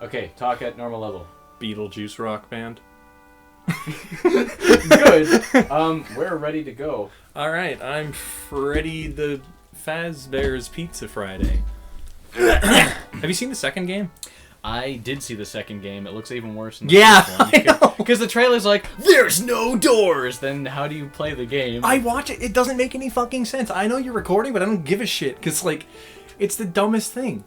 Okay, talk at normal level. Beetlejuice rock band. Good. We're ready to go. All right, I'm Freddy the Fazbear's Pizza Friday. Have you seen the second game? I did see the second game. It looks even worse than the first one. I know. Because the trailer's like, there's no doors. Then how do you play the game? I watch it. It doesn't make any fucking sense. I know you're recording, but I don't give a shit. Because, like, it's the dumbest thing.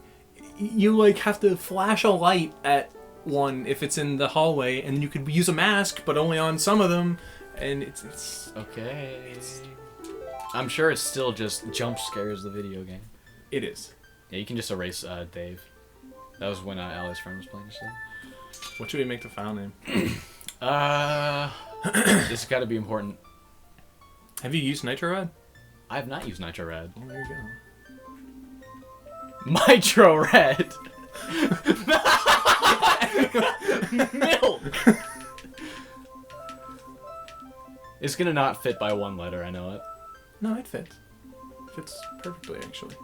You, like, have to flash a light at one if it's in the hallway, and you could use a mask, but only on some of them. And it's okay. I'm sure it's still just jump scares the video game. It is. Yeah, you can just erase Dave. That was when Ali's friend was playing this thing. What should we make the file name? This has got to be important. Have you used NitroRad? I have not used NitroRad. Oh, there you go. NitroRad. Milk. It's gonna not fit by one letter. I know it. No, it fits. Fits perfectly, actually.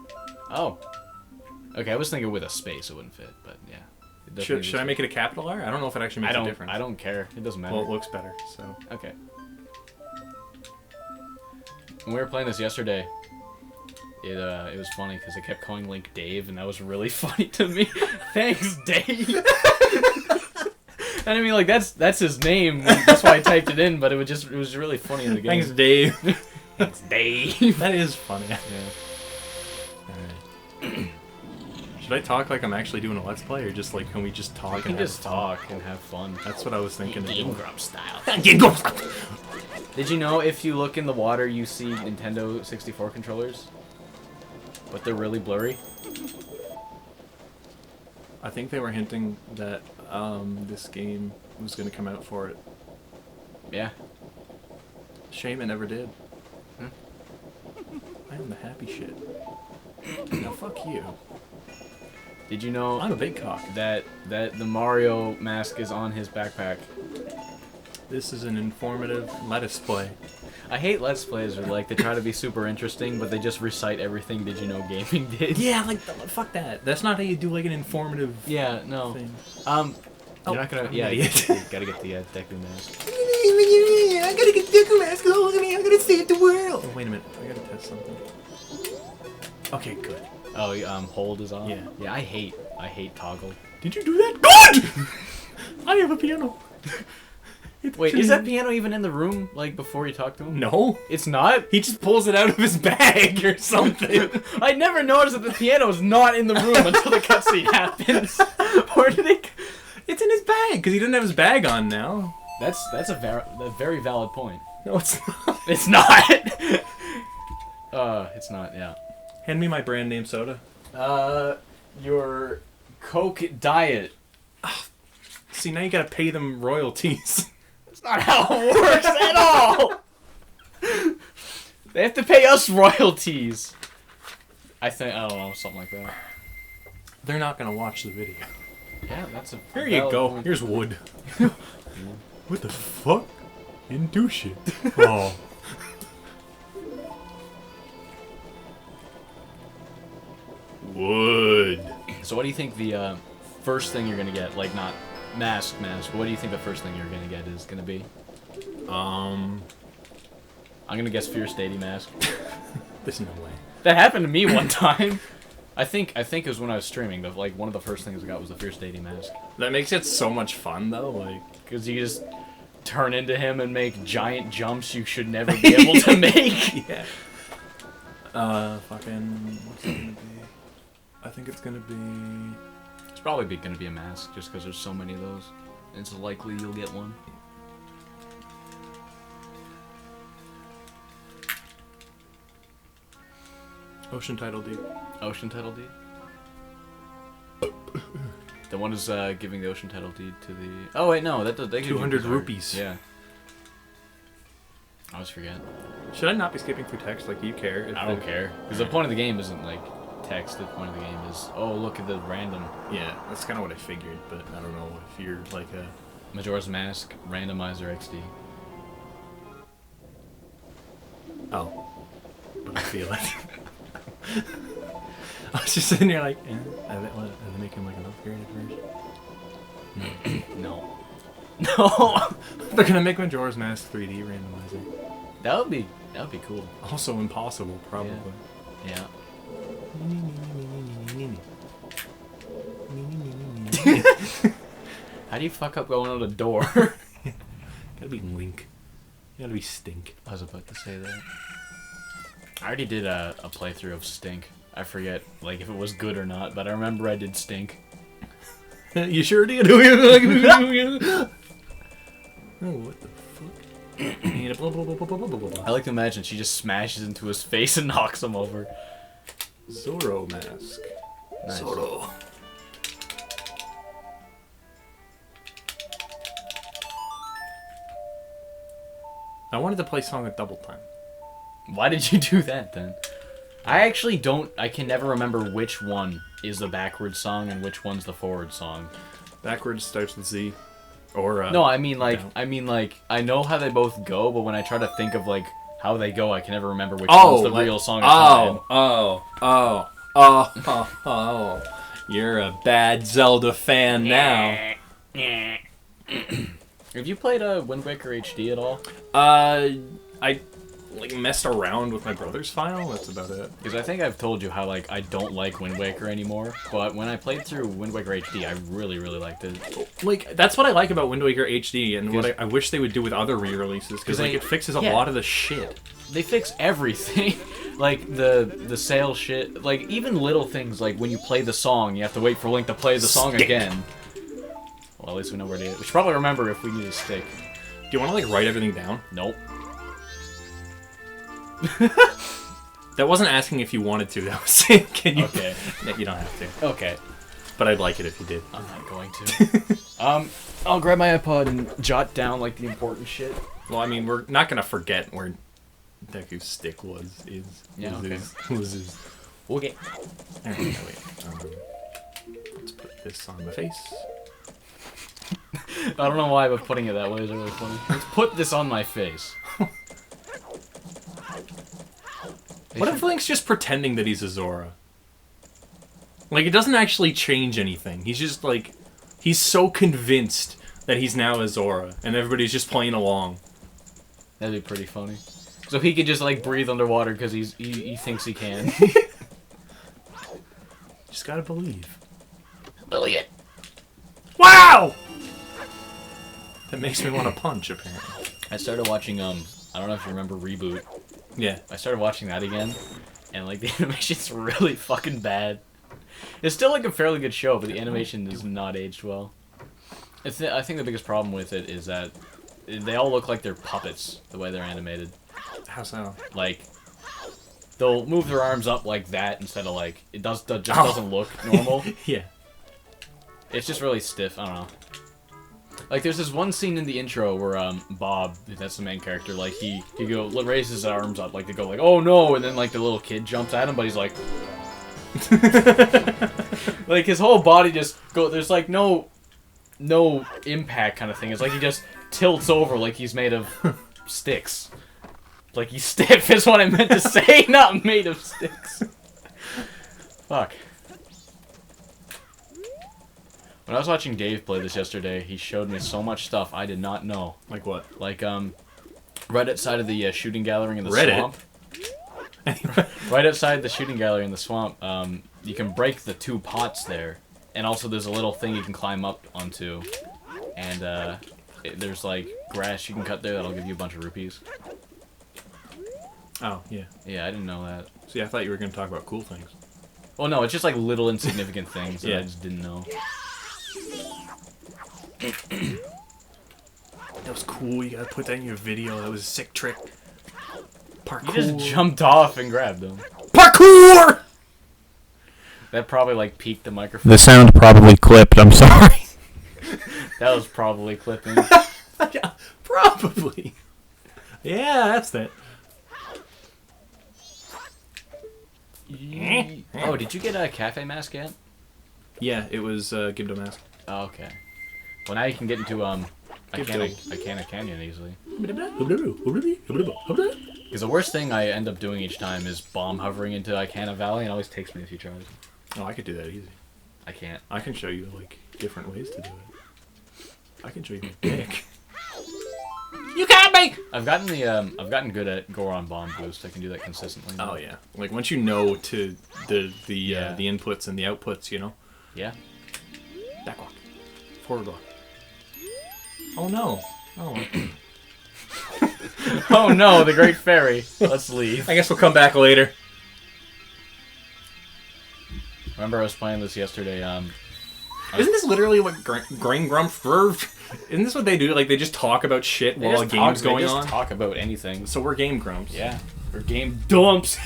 Oh. Okay, I was thinking with a space it wouldn't fit, but yeah. Should I make it a capital R? I don't know if it actually makes a difference. I don't care. It doesn't matter. Well, it looks better, so. Okay. When we were playing this yesterday, it was funny because it kept calling Link Dave, and that was really funny to me. Thanks, Dave. And I mean, like that's his name. That's why I typed it in, but it was really funny in the game. Thanks, Dave. Thanks, Dave. That is funny. Yeah. Alright. Should I talk like I'm actually doing a Let's Play, or just like, can we just talk We can and just have talk and have fun. That's what I was thinking of Game doing. Grump style. Game Grump style! Did you know if you look in the water, you see Nintendo 64 controllers? But they're really blurry? I think they were hinting that this game was going to come out for it. Yeah. Shame it never did. I am the happy shit. Now fuck you. Did you know I'm a big cock. that the Mario mask is on his backpack? This is an informative lettuce play. I hate Let's Plays where like they try to be super interesting, but they just recite everything Did You Know Gaming did. Yeah, like, fuck that. That's not how you do like an informative Yeah, no. thing. You're not gonna. I'm Yeah, an you idiot. gotta get the Deku mask. I gotta get Deku mask. Look at me. I'm gonna save the world. Oh, wait a minute. I gotta test something. Okay, good. Oh, hold is on. Yeah. Yeah, I hate toggle. Did you do that? Good. I have a piano. Wait, is that piano even in the room? Like before you talk to him? No. It's not. He just pulls it out of his bag or something. I never noticed that the piano is not in the room until the cutscene happens. Where did it? It's in his bag because he doesn't have his bag on now. That's a very valid point. No, it's not. It's not. It's not. Yeah. Hand me my brand name soda. Your Coke Diet. See, now you gotta pay them royalties. That's not how it works at all. They have to pay us royalties. I don't know, something like that. They're not gonna watch the video. Yeah, that's a. Here you valid go. point. Here's wood. What the fuck? Didn't do shit. Oh. Wood. So, what do you think the first thing you're gonna get? Like, not mask. What do you think the first thing you're gonna get is gonna be? I'm gonna guess Fierce Deity mask. There's no way. That happened to me one time. I think it was when I was streaming. But like one of the first things I got was the Fierce Deity mask. That makes it so much fun, though. Like, because you just turn into him and make giant jumps you should never be able to make. Yeah. Fucking. What's it gonna be? I think it's gonna be. It's probably gonna be a mask, just because there's so many of those. And it's likely you'll get one. Ocean Title Deed. Ocean Title Deed? The one is giving the Ocean Title Deed to the... Oh, wait, no. That does, they 200 rupees. Yeah. I always forget. Should I not be skipping through text? Like, do you care? I don't care. Because the point of the game isn't, like, text. The point of the game is, oh, look at the random. Yeah, that's kind of what I figured, but I don't know if you're, like, a... Majora's Mask, Randomizer XD. Oh. But I feel it. I was just sitting there like, are they making like an upgraded version? No. No. They're gonna make Majora's Mask 3D randomizer. That would be cool. Also impossible, probably. Yeah. How do you fuck up going on a door? Gotta be Link. You gotta be Stink. I was about to say that. I already did a playthrough of Stink. I forget like if it was good or not, but I remember I did Stink. You sure did? Oh, what the fuck? I like to imagine she just smashes into his face and knocks him over. Zoro mask. Nice. Zoro. I wanted to play Song at double time. Why did you do that then? I actually don't. I can never remember which one is the backwards song and which one's the forward song. Backwards starts with Z. Or no, I mean like down. I know how they both go, but when I try to think of like how they go, I can never remember which one's the real song. Oh. You're a bad Zelda fan now. Have you played Wind Waker HD at all? I like messed around with my brother's file. That's about it. Because I think I've told you how like I don't like Wind Waker anymore, but when I played through Wind Waker HD, I really liked it. Like that's what I like about Wind Waker HD, and what I wish they would do with other re-releases, because like it fixes a lot of the shit. They fix everything, like the sail shit, like even little things like when you play the song, you have to wait for Link to play the song again. Well, at least we know where to get. We should probably remember if we need a stick. Do you want to like write everything down? Nope. That wasn't asking if you wanted to. That was saying, can you? Okay. You don't have to. Okay. But I'd like it if you did. I'm not going to. I'll grab my iPod and jot down like the important shit. Well, I mean, we're not gonna forget where Deku's stick was. Yeah. Okay. Was. Okay. Wait. Let's put this on the face. I don't know why, but putting it that way is really funny. Let's put this on my face. What if Link's just pretending that he's a Zora? Like, it doesn't actually change anything. He's just, like... He's so convinced that he's now a Zora, and everybody's just playing along. That'd be pretty funny. So he could just, like, breathe underwater because he thinks he can. Just gotta believe. Brilliant. Wow! That makes me want to punch, apparently. I started watching, I don't know if you remember Reboot. Yeah. I started watching that again, and, like, the animation's really fucking bad. It's still, like, a fairly good show, but the animation is not aged well. I think the biggest problem with it is that they all look like they're puppets, the way they're animated. How so? Like, they'll move their arms up like that instead of, like, it just doesn't look normal. Yeah. It's just really stiff, I don't know. Like, there's this one scene in the intro where, Bob, that's the main character, like, he raises his arms up, like, to go, like, oh no, and then, like, the little kid jumps at him, but he's like... like, his whole body just there's, like, no impact kind of thing. It's like he just tilts over like he's made of sticks. Like, he's stiff is what I meant to say, not made of sticks. Fuck. When I was watching Dave play this yesterday, he showed me so much stuff I did not know. Like what? Like, right outside of the shooting gallery in the Reddit? swamp. Right outside the shooting gallery in the swamp, you can break the 2 pots there. And also there's a little thing you can climb up onto. And, there's, like, grass you can cut there that'll give you a bunch of rupees. Oh, yeah. Yeah, I didn't know that. See, I thought you were going to talk about cool things. Well, no, it's just, like, little insignificant things that Yeah. I just didn't know. That was cool. You gotta put that in your video. That was a sick trick. Parkour. You just jumped off and grabbed them. Parkour! That probably, like, peaked the microphone. The sound probably clipped, I'm sorry. That was probably clipping. Yeah, probably. Yeah, that's that. Oh, did you get a cafe mask yet? Yeah, it was Gibdo Mask. Oh, okay. Well, now you can get into Icana Canyon easily. Because the worst thing I end up doing each time is bomb hovering into Icana Valley, and it always takes me a few tries. Oh, I could do that easy. I can't. I can show you, like, different ways to do it. I can show you my dick. You got me! I've gotten good at Goron Bomb Boost. I can do that consistently now. Oh yeah, like once you know to the Yeah. the inputs and the outputs, you know. Yeah. Backwalk, forward walk. Oh no. Oh. Oh no, the Great Fairy. Let's leave. I guess we'll come back later. Remember I was playing this yesterday, Isn't this literally what Grain Grump? Isn't this what they do? Like they just talk about shit while a game's going they just on. talk about anything. So we're Game Grumps. Yeah. Or game dumps.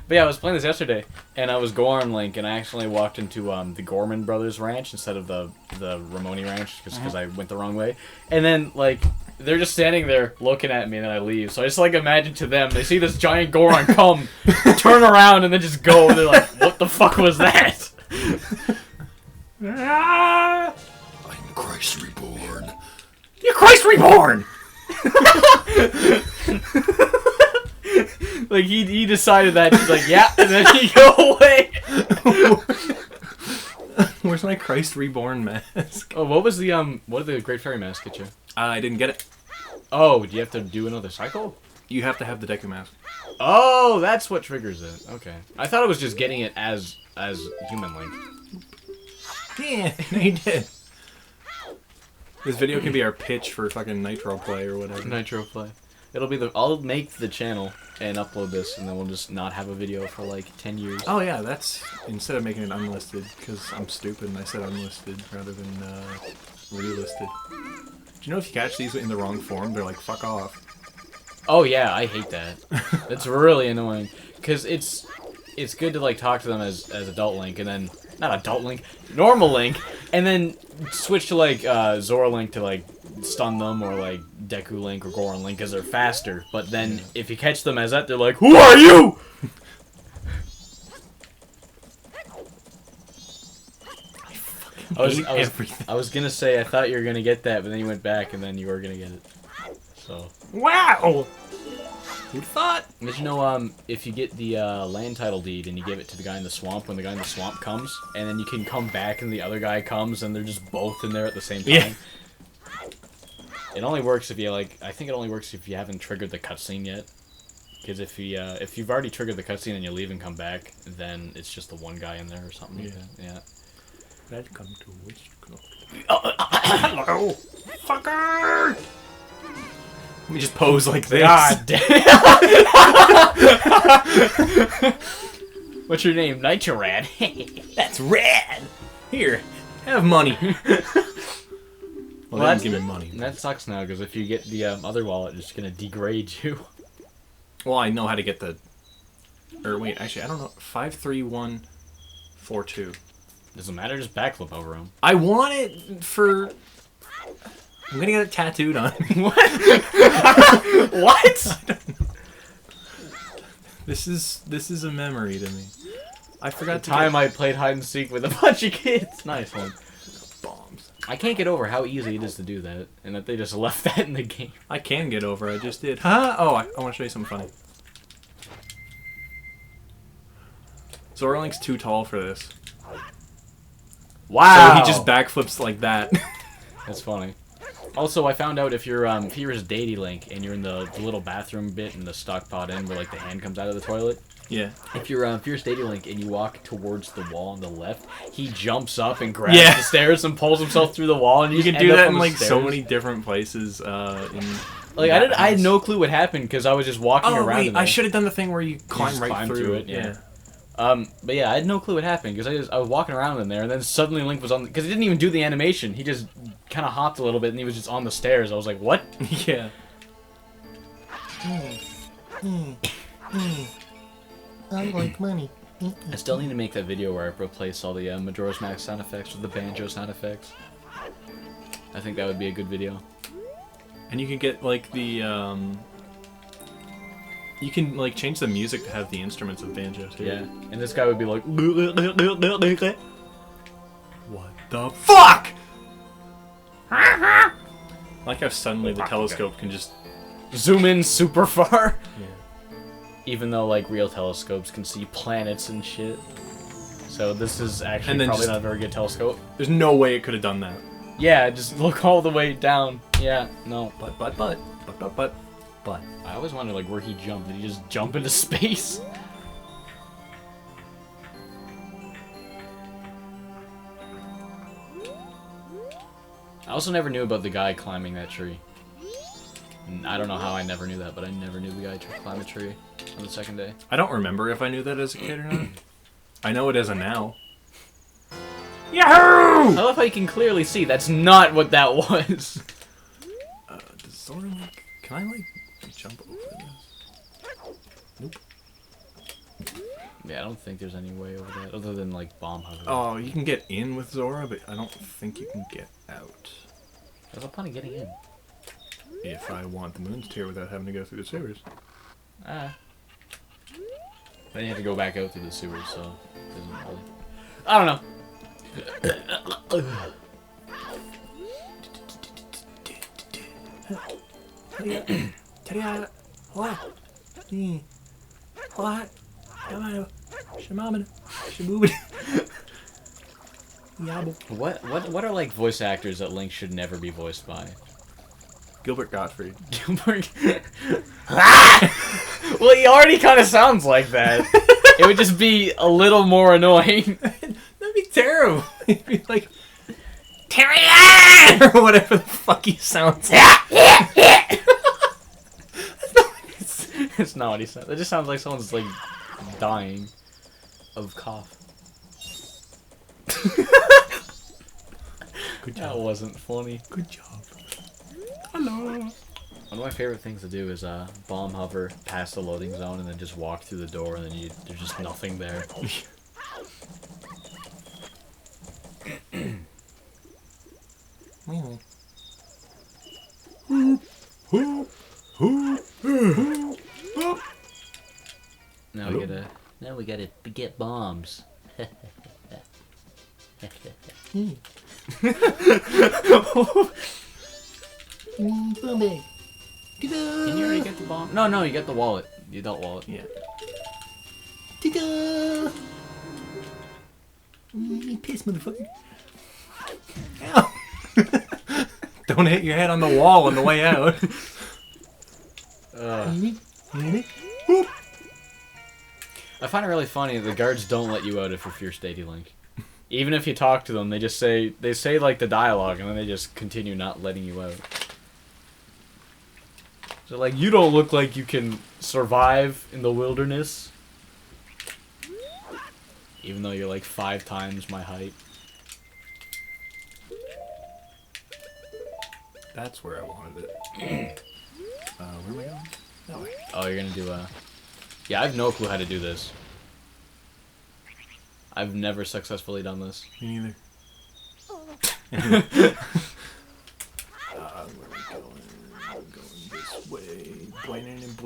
But yeah, I was playing this yesterday, and I was Goron Link, and I accidentally walked into the Gorman Brothers Ranch instead of the Ramoni Ranch, because I went the wrong way. And then, like, they're just standing there looking at me, and then I leave. So I just, like, imagine to them, they see this giant Goron come, turn around, and then just go, and they're like, what the fuck was that? Ah! I'm Christ reborn. You're Christ reborn! Like, he decided that, he's like, yeah, and then he go away. Where's my Christ reborn mask? Oh, what was the, what did the Great Fairy Mask get you? I didn't get it. Oh, do you have to do another cycle? You have to have the Deku mask. Oh, that's what triggers it. Okay. I thought it was just getting it as Human Link. Yeah, he did. This video can be our pitch for fucking Nitro Play or whatever. Nitro Play. It'll be I'll make the channel and upload this, and then we'll just not have a video for like 10 years. Oh yeah, that's instead of making it unlisted because I'm stupid and I said unlisted rather than relisted. Do you know if you catch these in the wrong form, they're like fuck off. Oh yeah, I hate that. It's really annoying because it's good to like talk to them as Adult Link, and then not Adult Link, normal Link, and then switch to like Zora Link to like stun them, or like Deku Link or Goron Link because they're faster. But then if you catch them as that, they're like, "Who are you?" I was gonna say I thought you were gonna get that, but then you went back, and then you were gonna get it. So. Wow! Who'd thought? Did you know, if you get the land title deed and you give it to the guy in the swamp, when the guy in the swamp comes, and then you can come back and the other guy comes, and they're just both in there at the same time? Yeah. It only works if you, like, I think it only works if you haven't triggered the cutscene yet. Because if you've already triggered the cutscene and you leave and come back, then it's just the one guy in there or something like that. Yeah. Welcome to Wishcraft. Hello, fucker! Let me just pose like this. God damn. What's your name? Nitrorad. That's rad! Here, have money. Well, Well, they didn't give me money. That sucks now, because if you get the other wallet, it's gonna degrade you. Well, I know how to get the... Or wait, actually, I don't know. 53142. Doesn't matter, just backflip over him. I want it for... I'm gonna get it tattooed on me. What? This is a memory to me. I forgot The to time I played hide and seek with a bunch of kids. Nice one. bombs. I can't get over how easy it is to do that, and that they just left that in the game. I can get over. I just did. Huh? Oh, I want to show you something funny. Zora Link's too tall for this. Wow. So he just backflips like that. That's funny. Also, I found out if you're just Daddy Link and you're in the little bathroom bit in the stock pot end where like the hand comes out of the toilet. Yeah. If you're Fierce Daddy Link and you walk towards the wall on the left, he jumps up and grabs Yeah. the stairs and pulls himself through the wall, and You can just do end up that on in the like so stairs. many different places. Like I had no clue what happened because I was just walking Oh around. wait, in I there. should have done the thing where you climb just right climb through it. Yeah. But yeah, I had no clue what happened because I was walking around in there, and then suddenly Link was on because he didn't even do the animation. He just kind of hopped a little bit, and he was just on the stairs. I was like, what? Yeah. I like money. I still need to make that video where I replace all the Majora's Mask sound effects with the banjo sound effects. I think that would be a good video. And you can get like the you can like change the music to have the instruments of banjo too. Yeah, and this guy would be like, What the fuck? Like how suddenly the telescope can just zoom in super far. yeah. Even though like real telescopes can see planets and shit. So this is actually And then probably just- not a very good telescope. There's no way it could have done that. Yeah, just look all the way down. Yeah, no. But. I always wondered, like, where he jumped. Did he just jump into space? I also never knew about the guy climbing that tree. I don't know how I never knew that, but I never knew the guy climbed a tree on the second day. I don't remember if I knew that as a kid or not. I know it as a now. Yahoo! I love how you can clearly see that's not what that was. Does Zora, like... Can I, like, jump over this? Nope. Yeah, I don't think there's any way over that, other than, like, bomb hover. Oh, you can get in with Zora, but I don't think you can get out. There's no point in getting in. If I want the moon's tier without having to go through the sewers. Ah. Then you have to go back out through the sewers, so it doesn't really... I don't know. What are like voice actors that Link should never be voiced by? Gilbert Gottfried. Gilbert. Well, he already kind of sounds like that. It would just be a little more annoying. That'd be terrible. He'd be like, Terry, or whatever the fuck he sounds like. It's not what he sounds. It just sounds like someone's like dying of cough. Good That job. wasn't funny. Good job. Hello. One of my favorite things to do is bomb hover past the loading zone and then just walk through the door and then there's just nothing there. Really? Now we gotta get bombs. Boombe. Can you already get the bomb? No, you get the wallet. The adult wallet. Yeah. Ta-da! Piss, motherfucker. Ow. Don't hit your head on the wall on the way out. I find it really funny the guards don't let you out if you're Fierce Deity Link. Even if you talk to them, they say like the dialogue and then they just continue not letting you out. So like, you don't look like you can survive in the wilderness. Even though you're like 5 times my height. That's where I wanted it. Where am I going? That way. Oh, you're gonna do Yeah, I have no clue how to do this. I've never successfully done this. Me neither. Where are we going? I'm going this way.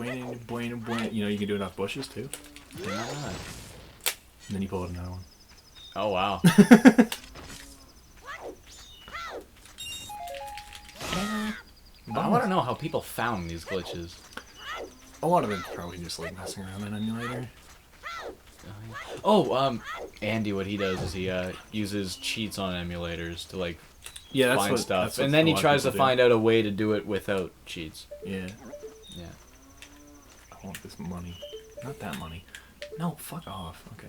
Boing. You know, you can do enough bushes too. Did not know that. And then you pull out another one. Oh, wow. I want to know how people found these glitches. A lot of it's probably just like messing around in emulator. Oh, Andy, what he does is he uses cheats on emulators to like Yeah, that's find what, stuff, that's what and then a he lot of tries to people do. find out a way to do it without cheats. Yeah. Yeah. I want this money. Not that money. No, fuck off. Okay.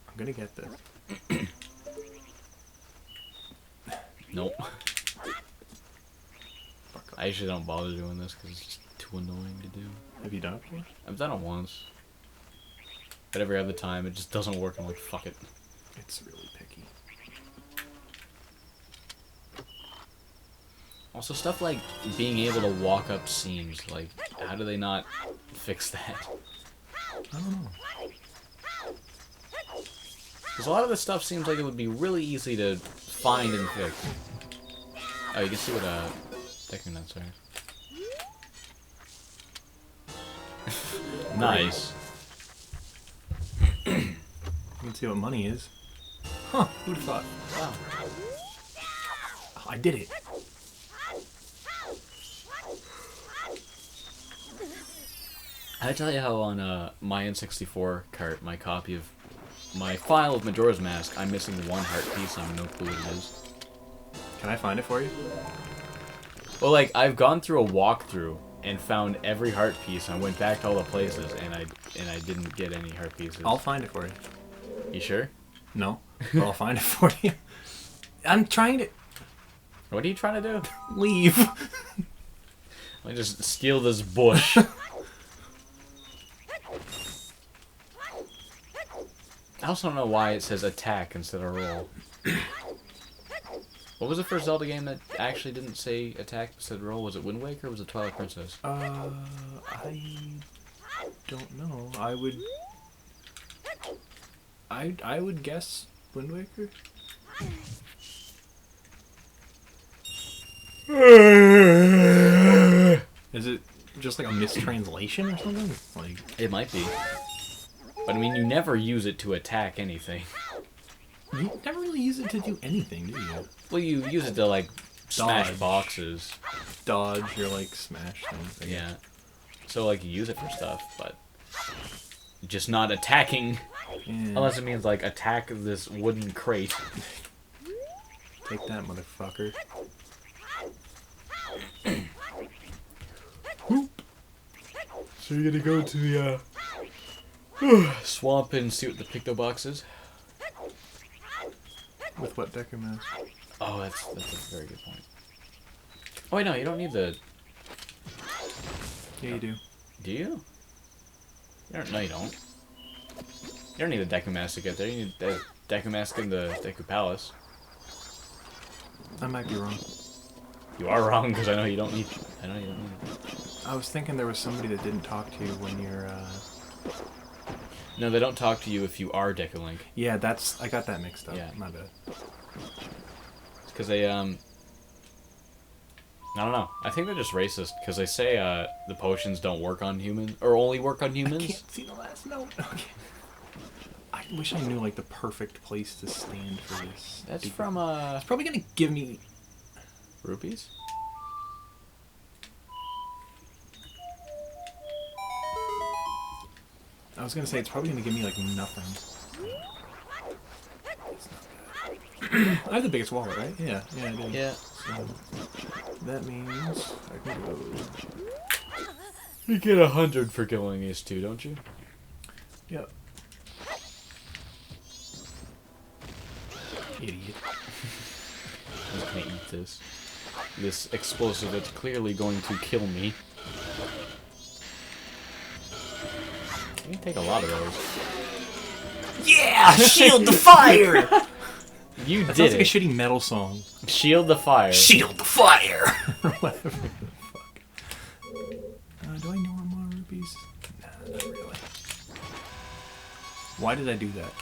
I'm gonna get this. Nope. Fuck off. I usually don't bother doing this because it's just too annoying to do. Have you done it before? I've done it once, but every other time it just doesn't work. I'm like, fuck it. It's really picky. Also, stuff like being able to walk up seams, like, how do they not fix that? I don't know. Because a lot of this stuff seems like it would be really easy to find and fix. Oh, you can see what Deku nuts are. Nice. You can see what money is. Huh, who'd have thought? Wow. Oh, I did it. I tell you how on my N64 cart, my copy of my file of Majora's Mask, I'm missing one heart piece. I have no clue what it is. Can I find it for you? Well, like, I've gone through a walkthrough and found every heart piece. I went back to all the places, and I didn't get any heart pieces. I'll find it for you. You sure? No, but I'll find it for you. I'm trying to What are you trying to do? leave. I just steal this bush. I also don't know why it says attack instead of roll. What was the first Zelda game that actually didn't say attack instead of roll? Was it Wind Waker or was it Twilight Princess? I don't know. I would guess Wind Waker. Is it just like a mistranslation or something? Like, It might be. But I mean, you never use it to attack anything. you never really use it to do anything, do you? Well, you use it to, like, smash Dodge. boxes. Dodge or like smash things. I guess. Yeah. So, like, you use it for stuff, but just not attacking. Yeah. Unless it means, like, attack this wooden crate. Take that, motherfucker. So you're gonna go to the, swamp and see what the Picto Box is? With what Decker Mask? Oh, that's a very good point. Oh, wait, no, you don't need the... Yeah, you do. Do you? No, you don't. You don't need a Deku Mask to get there. You need the Deku Mask in the Deku Palace. I might be wrong. You are wrong, because I know you don't need... I know you don't need it. I was thinking there was somebody that didn't talk to you when you're, No, they don't talk to you if you are Deku Link. Yeah, I got that mixed up. Yeah. My bad. It's because they, I don't know. I think they're just racist, because they say, the potions don't work on humans, or only work on I humans. can't see the last note. Okay. I wish I knew, like, the perfect place to stand for this. That's It's from, probably gonna give me... Rupees? I was gonna say, it's probably gonna give me, like, nothing. I have the biggest wallet, right? Yeah, I do. Yeah. So, that means I can go... You get 100 for killing these two, don't you? Yep. Idiot. I'm just gonna eat this. This explosive that's clearly going to kill me. You can take a lot of those. Yeah! Shield the fire! You That did sounds like a it. shitty metal song. Shield the fire. Shield the fire! Whatever the fuck. Do I know more rupees? Nah, not really. Why did I do that?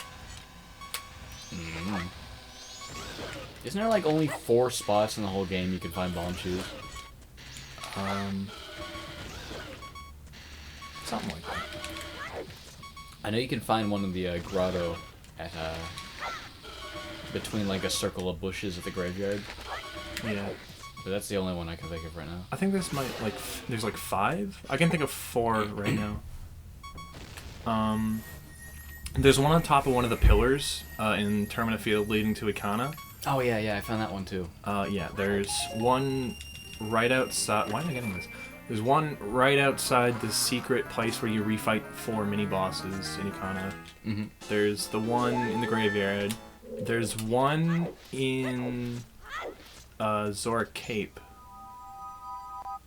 Isn't there like only 4 spots in the whole game you can find bomb shoes? Something like that. I know you can find one in the grotto at between like a circle of bushes at the graveyard, Yeah. but that's the only one I can think of right now. I think this might, like, there's like 5? I can think of 4 right now. There's one on top of one of the pillars in Termina Field leading to Ikana. Oh yeah, I found that one too. Yeah, there's one right outside. Why am I getting this? There's one right outside the secret place where you refight 4 mini bosses in Ikana. Mhm. There's the one in the graveyard. There's one in Zora Cape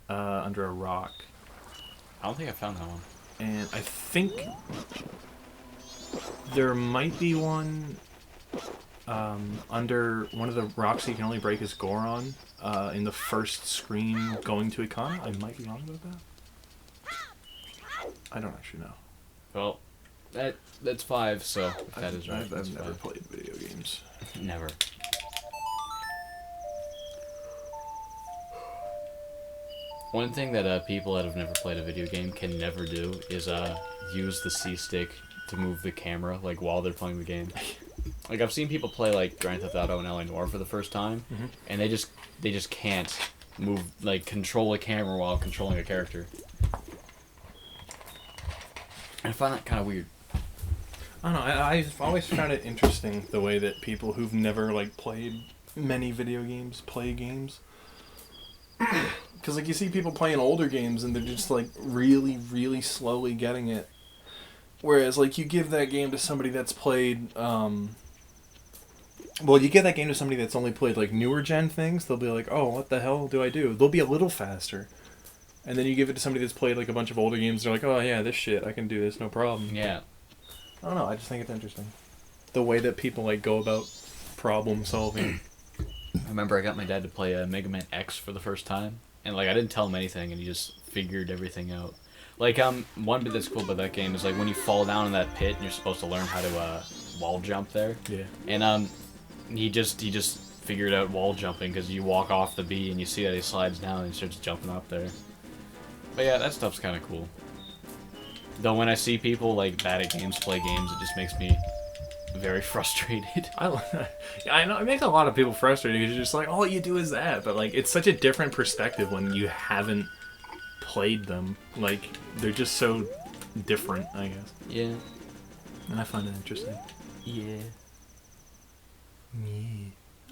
under a rock. I don't think I found that one. And I think there might be one under one of the rocks you can only break is Goron in the first screen going to Ikana. I might be wrong about that. I don't actually know. Well, that's 5, so if that is right. I've that's never 5. played video games. Never. One thing that people that have never played a video game can never do is use the C-stick to move the camera like while they're playing the game. Like I've seen people play like Grand Theft Auto and LA Noire for the first time, and they just can't move like control a camera while controlling a character. And I find that kind of weird. I don't know. I've always found it interesting the way that people who've never like played many video games play games. Because like you see people playing older games and they're just like really, really slowly getting it. Whereas like you give that game to somebody that's played, you give that game to somebody that's only played like newer gen things, they'll be like, oh, what the hell do I do? They'll be a little faster. And then you give it to somebody that's played like a bunch of older games, they're like, oh yeah, this shit, I can do this, no problem. Yeah. I don't know, I just think it's interesting. The way that people like go about problem solving. I remember I got my dad to play Mega Man X for the first time, and like I didn't tell him anything, and he just figured everything out. Like one bit that's cool about that game is like when you fall down in that pit, and you're supposed to learn how to wall jump there. Yeah. And he just figured out wall jumping because you walk off the B and you see that he slides down and he starts jumping up there. But yeah, that stuff's kind of cool. Though when I see people like bad at games play games, it just makes me very frustrated. I know it makes a lot of people frustrated because you're just like, all you do is that, but like it's such a different perspective when you haven't played them. Like they're just so different, I guess. Yeah. And I find it interesting. Yeah. Yeah.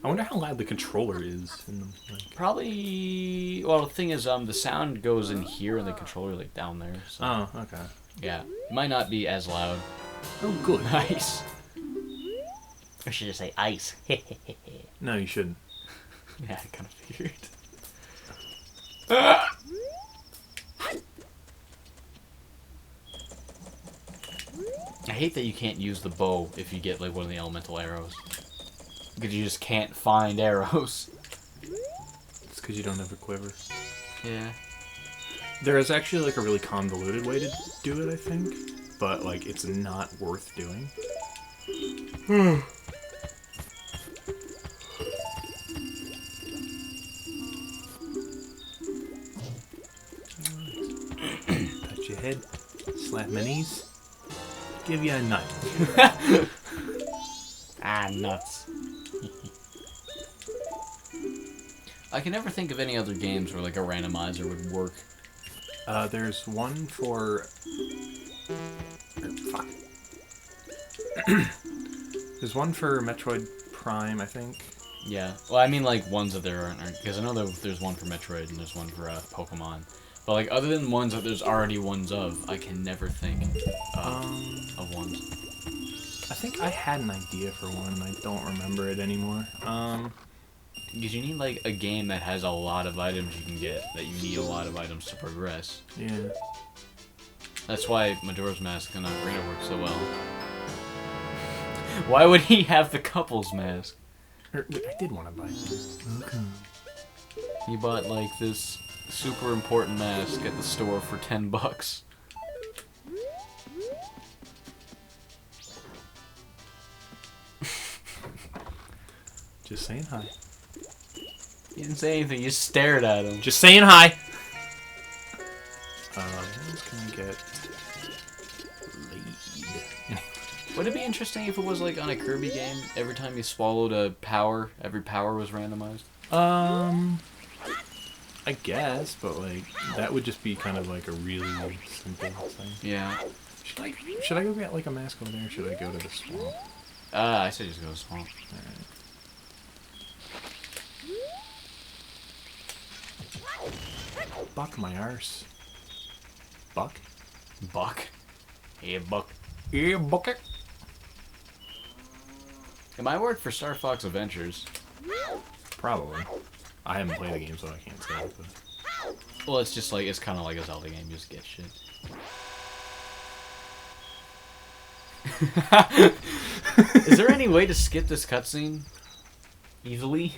I wonder how loud the controller is in them. Like... Probably. Well, the thing is, the sound goes in here and the controller like down there. So. Oh, okay. Yeah, it might not be as loud. Oh, good. Nice. Or should I say ice? No, you shouldn't. Yeah, I kind of figured. I hate that you can't use the bow if you get like one of the elemental arrows. Because you just can't find arrows. It's because you don't have a quiver. Yeah. There is actually like a really convoluted way to do it, I think. But like it's not worth doing. Touch your head, slap my knees, give you a nut. Ah, nuts. I can never think of any other games where like a randomizer would work. There's one for... fuck. There's one for Metroid Prime, I think. Yeah. Well, I mean like ones that there aren't, because I know that there's one for Metroid and there's one for Pokemon. But like other than ones that there's already ones of, I can never think of ones. I think I had an idea for one and I don't remember it anymore. Because you need like a game that has a lot of items you can get, that you need a lot of items to progress. Yeah. That's why Majora's Mask and Ocarina work so well. Why would he have the couple's mask? I did want to buy it. Okay. He bought like this super important mask at the store for $10. Just saying hi. He didn't say anything, you just stared at him. Just saying hi! What else can I get? Lead. Would it be interesting if it was like on a Kirby game? Every time you swallowed a power, every power was randomized? I guess, but like, that would just be kind of like a really simple thing. Yeah. Should I go get like a mask over there, or should I go to the swamp? I say just go to swamp. Alright. Buck my arse. Buck? Buck. Hey, Buck. Yeah, bucket. Am I work for Star Fox Adventures? Probably. I haven't played the game, so I can't say. But... Well, it's just like, it's kind of like a Zelda game, you just get shit. Is there any way to skip this cutscene easily?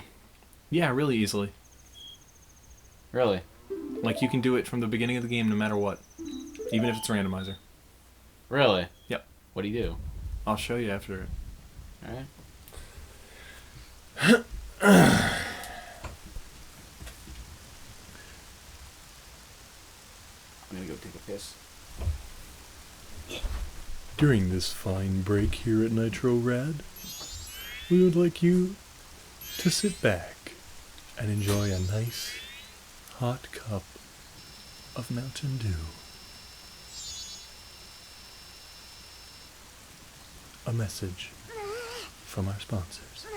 Yeah, really easily. Really? Like, you can do it from the beginning of the game no matter what. Even if it's randomizer. Really? Yep. What do you do? I'll show you after it. Alright. I'm gonna go take a piss. During this fine break here at Nitro Rad, we would like you to sit back and enjoy a nice hot cup of Mountain Dew. a message from our sponsors.